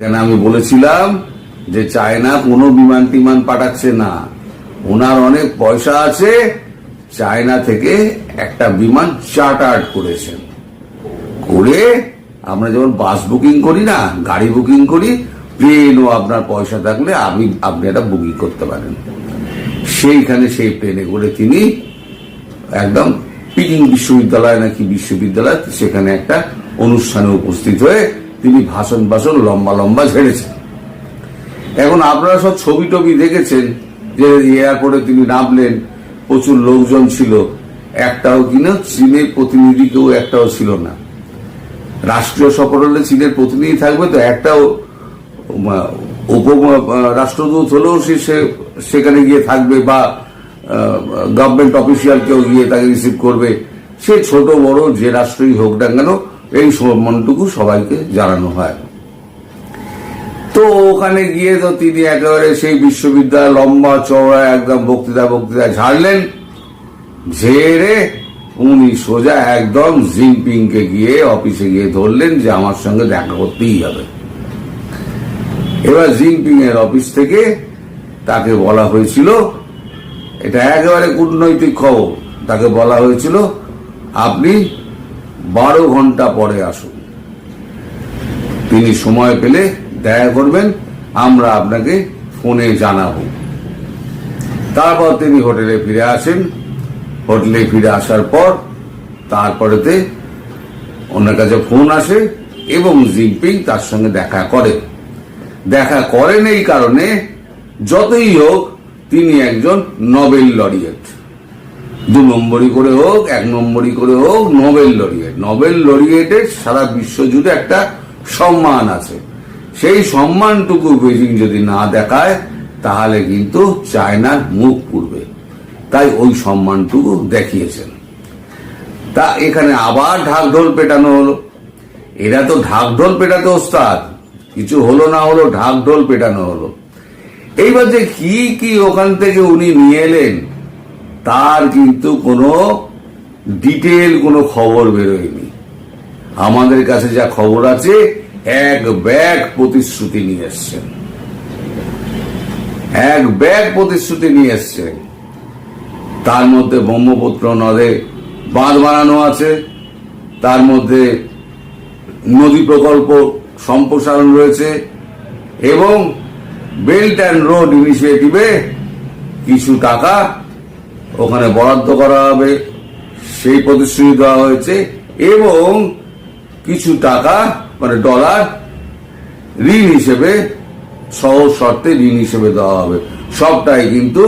কেন আমি বলেছিলাম যে চায়না কোনো বিমান টিমান পাঠাচ্ছে না, ওনার অনেক পয়সা আছে, চায়না থেকে একটা বিমান চার্টার করেছেন, করে আমরা যেমন বাস বুকিং করি না, গাড়ি বুকিং করি, প্লেনও আপনার পয়সা থাকলে আপনি একটা বুকিং করতে পারেন। সেইখানে সেই প্লেনে করে তিনি একদম পিকিং বিশ্ববিদ্যালয় নাকি বিশ্ববিদ্যালয়, সেখানে একটা অনুষ্ঠানে উপস্থিত হয়ে তিনি ভাষণ লম্বা লম্বা ঝেড়েছেন। এখন আপনারা সব ছবি টবি দেখেছেন যে এয়ারপোর্টে তিনি নামলেন, প্রচুর লোকজন ছিল, একটাও কিনা চীনের প্রতিনিধি কেউ একটাও ছিল না। রাষ্ট্রীয় সফর হলে চীনের প্রতিনিধি থাকবে তো, একটাও উপ রাষ্ট্রদূত হলেও সেখানে গিয়ে থাকবে, বা গভর্নমেন্ট অফিসিয়াল কেউ গিয়ে তাকে রিসিভ করবে। সে ছোট বড় যে রাষ্ট্রই হোক না কেন, এই সম্মানটুকু সবাইকে জানানো হয়। তো ওখানে গিয়ে তো তিনি একেবারে সেই বিশ্ববিদ্যালয় লম্বা চওড়া একদম বক্তৃতা ঝাড়লেন, ঝেড়ে উনি সোজা একদম জিনপিংকে গিয়ে অফিসে গিয়ে ধরলেন যে আমার সঙ্গে দেখা করতেই হবে। এবার জিনপিং এর অফিস থেকে তাকে বলা হয়েছিল, এটা একেবারে কূটনৈতিক খবর, তাকে বলা হয়েছিল আপনি 12 ঘন্টা পরে আসুন, তিনি সময় পেলে দেখা করবেন, আমরা আপনাকে ফোনে জানাবো। তারপর তিনি হোটেলে ফিরে আসেন। হোটেলে ফিরে আসার পর তারপরেতে ওনার কাছে ফোন আসে এবং জিনপিং তার সঙ্গে দেখা করেন এই কারণে, যতই হোক তিনি একজন নোবেল লরিয়েট, 2 নম্বরই করে হোক 1 নম্বরই করে হোক নোবেল লরিয়েটের সারা বিশ্ব জুড়ে একটা সম্মান আছে। সেই সম্মানটুকু বেজিং যদি না দেখায় তাহলে কিন্তু চায়নার মুখ পুড়বে, তাই ওই সম্মানটুকু দেখিয়েছেন। তা এখানে আবার ঢাকঢোল পেটানো হলো। এরা তো ঢাকঢোল পেটাতে ওস্তাদ, কিছু হলো না হলো ঢাকঢোল পেটানো হলো। এইবার যে কি ওখান থেকে উনি নিয়ে এলেন তার কিন্তু কোনো ডিটেল কোনো খবর বেরোয়নি। আমাদের কাছে যা খবর আছে, এক ব্যাগ প্রতিশ্রুতি নিয়ে এসছেন, তার মধ্যে ব্রহ্মপুত্র নদে বাঁধ বানানো আছে, তার মধ্যে নদী প্রকল্প সম্প্রসারণ রয়েছে, এবং বেল্ট অ্যান্ড রোড ইনিশিয়েটিভে কিছু টাকা ওখানে বরাদ্দ করা হবে, সেই প্রতিশ্রুতি দেওয়া হয়েছে, এবং কিছু টাকা মানে ডলার ঋণ হিসেবে, সহজ শর্তে ঋণ হিসেবে দেওয়া হবে। সবটাই কিন্তু